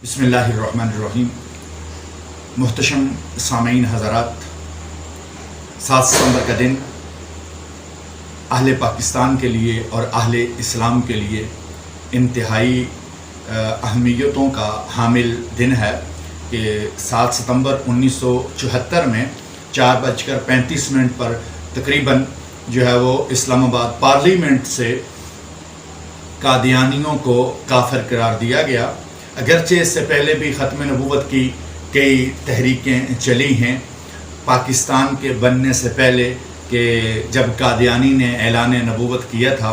بسم اللہ الرحمن الرحیم۔ محتشم سامعین حضرات، 7 ستمبر کا دن اہل پاکستان کے لیے اور اہل اسلام کے لیے انتہائی اہمیتوں کا حامل دن ہے کہ 7 ستمبر 1974 میں 4:35 پر تقریباً جو ہے وہ اسلام آباد پارلیمنٹ سے قادیانیوں کو کافر قرار دیا گیا۔ اگرچہ اس سے پہلے بھی ختم نبوت کی کئی تحریکیں چلی ہیں پاکستان کے بننے سے پہلے، کہ جب قادیانی نے اعلان نبوت کیا تھا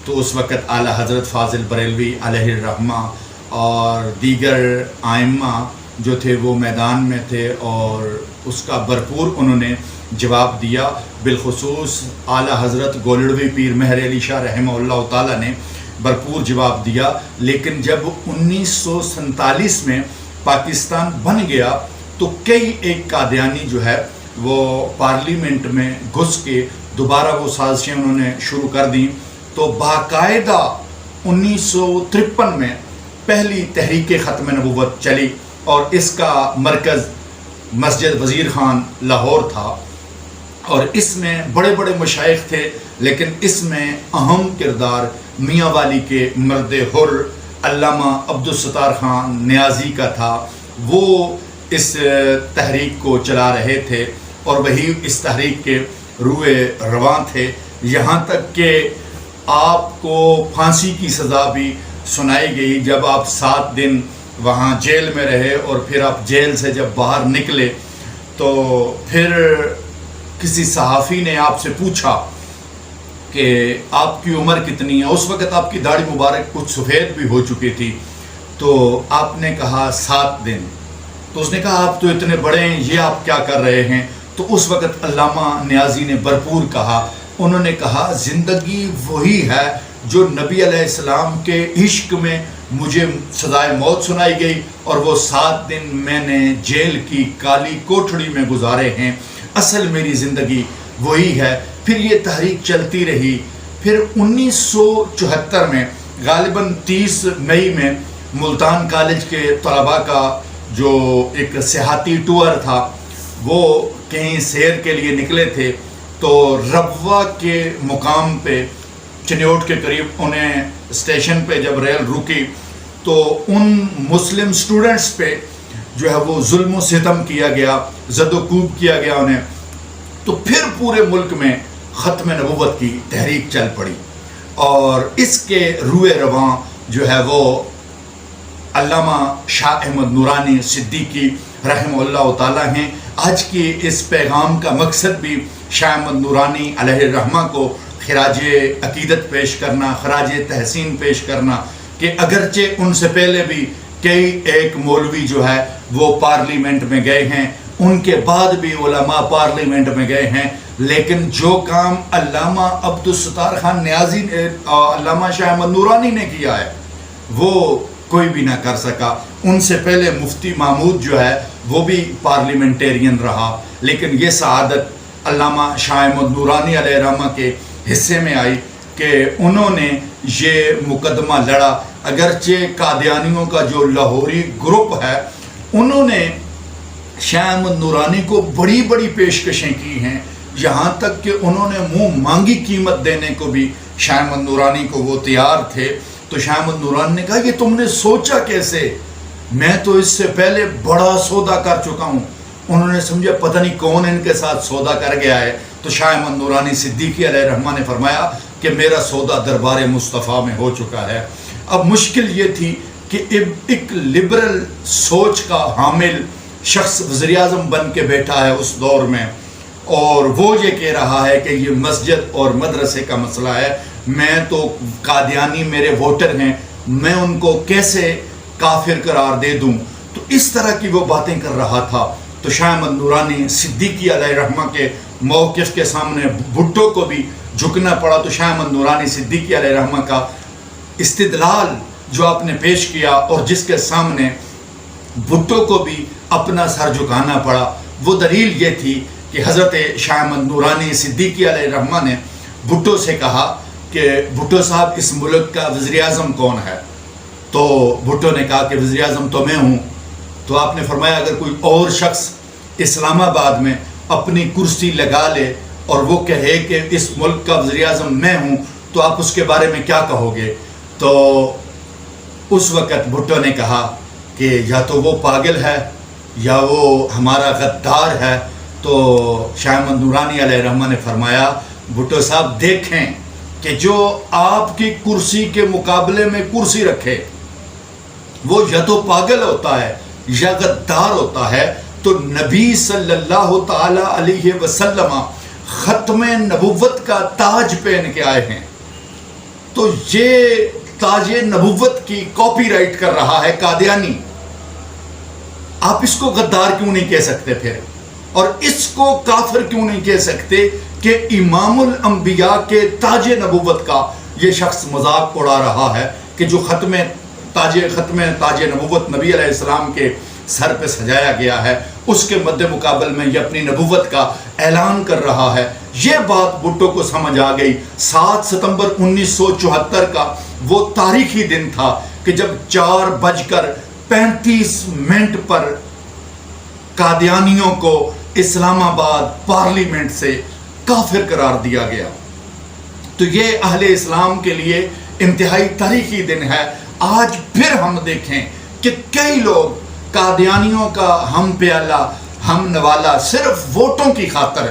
تو اس وقت اعلیٰ حضرت فاضل بریلوی علیہ الرحمہ اور دیگر ائمہ جو تھے وہ میدان میں تھے اور اس کا بھرپور انہوں نے جواب دیا۔ بالخصوص اعلیٰ حضرت گولڑوی پیر مہر علی شاہ رحمہ اللہ تعالیٰ نے بھرپور جواب دیا۔ لیکن جب 1947 میں پاکستان بن گیا تو کئی ایک قادیانی جو ہے وہ پارلیمنٹ میں گھس کے دوبارہ وہ سازشیں انہوں نے شروع کر دیں، تو باقاعدہ 1953 میں پہلی تحریک ختم نبوت چلی اور اس کا مرکز مسجد وزیر خان لاہور تھا، اور اس میں بڑے بڑے مشائخ تھے، لیکن اس میں اہم کردار میاں والی کے مرد حر علامہ عبدالستار خان نیازی کا تھا۔ وہ اس تحریک کو چلا رہے تھے اور وہی اس تحریک کے روئے رواں تھے، یہاں تک کہ آپ کو پھانسی کی سزا بھی سنائی گئی جب آپ 7 دن وہاں جیل میں رہے، اور پھر آپ جیل سے جب باہر نکلے تو پھر کسی صحافی نے آپ سے پوچھا کہ آپ کی عمر کتنی ہے۔ اس وقت آپ کی داڑھی مبارک کچھ سفید بھی ہو چکی تھی، تو آپ نے کہا 7 دن۔ تو اس نے کہا آپ تو اتنے بڑے ہیں، یہ آپ کیا کر رہے ہیں؟ تو اس وقت علامہ نیازی نے بھرپور کہا، انہوں نے کہا زندگی وہی ہے جو نبی علیہ السلام کے عشق میں مجھے سزائے موت سنائی گئی، اور وہ 7 دن میں نے جیل کی کالی کوٹھڑی میں گزارے ہیں، اصل میری زندگی وہی ہے۔ پھر یہ تحریک چلتی رہی۔ پھر 1974 میں غالباً 30 مئی میں ملتان کالج کے طلباء کا جو ایک سیاحتی ٹور تھا، وہ کہیں سیر کے لیے نکلے تھے، تو ربوہ کے مقام پہ چنیوٹ کے قریب انہیں اسٹیشن پہ جب ریل رکی تو ان مسلم سٹوڈنٹس پہ جو ہے وہ ظلم و ستم کیا گیا، زد و کوب کیا گیا انہیں۔ تو پھر پورے ملک میں ختم نبوت کی تحریک چل پڑی، اور اس کے روئے رواں جو ہے وہ علامہ شاہ احمد نورانی صدیقی رحمہ اللہ تعالیٰ ہیں۔ آج کی اس پیغام کا مقصد بھی شاہ احمد نورانی علیہ الرحمہ کو خراج عقیدت پیش کرنا، خراج تحسین پیش کرنا، کہ اگرچہ ان سے پہلے بھی کئی ایک مولوی جو ہے وہ پارلیمنٹ میں گئے ہیں، ان کے بعد بھی علماء پارلیمنٹ میں گئے ہیں، لیکن جو کام علامہ عبدالستار خان نیازی نے علامہ شاہ احمد نورانی نے کیا ہے وہ کوئی بھی نہ کر سکا۔ ان سے پہلے مفتی محمود جو ہے وہ بھی پارلیمنٹیرین رہا، لیکن یہ سعادت علامہ شاہ احمد نورانی علیہ الرحمہ کے حصے میں آئی کہ انہوں نے یہ مقدمہ لڑا۔ اگرچہ قادیانیوں کا جو لاہوری گروپ ہے انہوں نے شاہ احمد نورانی کو بڑی بڑی پیشکشیں کی ہیں، یہاں تک کہ انہوں نے منہ مانگی قیمت دینے کو بھی شاہ احمد نورانی کو وہ تیار تھے۔ تو شاہ احمد نورانی نے کہا کہ تم نے سوچا کیسے؟ میں تو اس سے پہلے بڑا سودا کر چکا ہوں۔ انہوں نے سمجھا پتہ نہیں کون ان کے ساتھ سودا کر گیا ہے، تو شاہ احمد نورانی صدیقی علیہ الرحمہ نے فرمایا کہ میرا سودا دربار مصطفیٰ میں ہو چکا ہے۔ اب مشکل یہ تھی کہ ایک لبرل سوچ کا حامل شخص وزیر اعظم بن کے بیٹھا ہے اس دور میں، اور وہ یہ کہہ رہا ہے کہ یہ مسجد اور مدرسے کا مسئلہ ہے، میں تو قادیانی میرے ووٹر ہیں، میں ان کو کیسے کافر قرار دے دوں؟ تو اس طرح کی وہ باتیں کر رہا تھا۔ تو شاہ احمد نورانی صدیقی علیہ الرحمہ کے موقف کے سامنے بھٹو کو بھی جھکنا پڑا۔ تو شاہ احمد نورانی صدیقی علیہ الرحمہ کا استدلال جو آپ نے پیش کیا اور جس کے سامنے بھٹو کو بھی اپنا سر جھکانا پڑا، وہ دلیل یہ تھی کہ حضرت شاہ احمد نورانی صدیقی علیہ الرحمہ نے بھٹو سے کہا کہ بھٹو صاحب اس ملک کا وزیر اعظم کون ہے؟ تو بھٹو نے کہا کہ وزیر اعظم تو میں ہوں. تو آپ نے فرمایا اگر کوئی اور شخص اسلام آباد میں اپنی کرسی لگا لے اور وہ کہے کہ اس ملک کا وزیر اعظم میں ہوں تو آپ اس کے بارے میں کیا کہو گے؟ تو اس وقت بھٹو نے کہا کہ یا تو وہ پاگل ہے یا وہ ہمارا غدار ہے. تو شاہ احمد نورانی علیہ الرحمہ نے فرمایا بھٹو صاحب دیکھیں کہ جو آپ کی کرسی کے مقابلے میں کرسی رکھے وہ یا تو پاگل ہوتا ہے یا غدار ہوتا ہے. تو نبی صلی اللہ تعالی علیہ وسلم ختم نبوت کا تاج پہن کے آئے ہیں. تو یہ تاج نبوت کی کاپی رائٹ کر رہا ہے قادیانی. آپ اس کو غدار کیوں نہیں کہہ سکتے پھر؟ اور اس کو کافر کیوں نہیں کہہ سکتے کہ امام الانبیاء کے تاج نبوت کا یہ شخص مذاق اڑا رہا ہے کہ جو ختم تاج نبوت نبی علیہ السلام کے سر پہ سجایا گیا ہے اس کے مد مقابل میں یہ اپنی نبوت کا اعلان کر رہا ہے. یہ بات بھٹو کو سمجھ آ گئی. 7 ستمبر 1974 کا وہ تاریخی دن تھا کہ جب 4:35 پر قادیانیوں کو اسلام آباد پارلیمنٹ سے کافر قرار دیا گیا. تو یہ اہل اسلام کے لیے انتہائی تاریخی دن ہے. آج پھر ہم دیکھیں کہ کئی لوگ قادیانیوں کا ہم پیالہ ہم نوالا صرف ووٹوں کی خاطر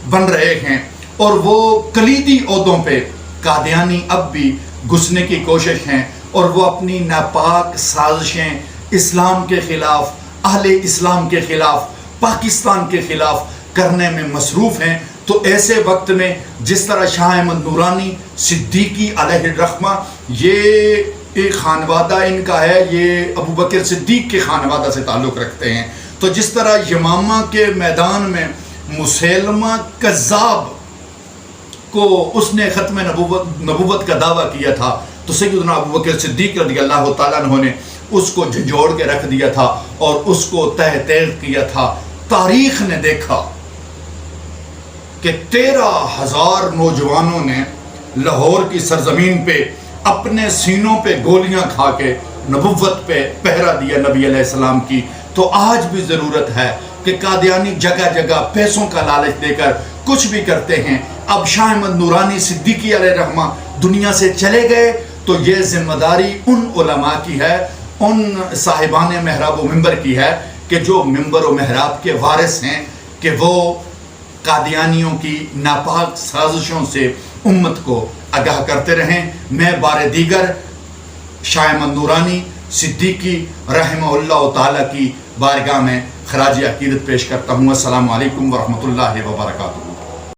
بن رہے ہیں اور وہ کلیدی عہدوں پہ قادیانی اب بھی گھسنے کی کوشش ہیں اور وہ اپنی ناپاک سازشیں اسلام کے خلاف، اہل اسلام کے خلاف، پاکستان کے خلاف کرنے میں مصروف ہیں. تو ایسے وقت میں جس طرح شاہ احمد نورانی صدیقی علیہ الرحمہ یہ ایک خانوادہ ان کا ہے، یہ ابو بکر صدیق کے خانوادہ سے تعلق رکھتے ہیں. تو جس طرح یمامہ کے میدان میں مسیلمہ کذاب کو اس نے ختم نبوت کا دعویٰ کیا تھا تو سیدنا ابو بکر صدیق رضی اللہ تعالیٰ عنہ نے اس کو جھنجھوڑ کے رکھ دیا تھا اور اس کو تہ تیغ کیا تھا. تاریخ نے دیکھا کہ 13,000 نوجوانوں نے لاہور کی سرزمین پہ اپنے سینوں پہ گولیاں کھا کے نبوت پہ پہرا دیا نبی علیہ السلام کی. تو آج بھی ضرورت ہے کہ قادیانی جگہ جگہ پیسوں کا لالچ دے کر کچھ بھی کرتے ہیں. اب شاہ احمد نورانی صدیقی علیہ الرحمہ دنیا سے چلے گئے تو یہ ذمہ داری ان علماء کی ہے، ان صاحبان محراب و منبر کی ہے کہ جو منبر و محراب کے وارث ہیں کہ وہ قادیانیوں کی ناپاک سازشوں سے امت کو آگاہ کرتے رہیں. میں بار دیگر شاہ احمد نورانی صدیقی رحمہ اللہ تعالیٰ کی بارگاہ میں خراج عقیدت پیش کرتا ہوں. السلام علیکم ورحمۃ اللہ وبرکاتہ.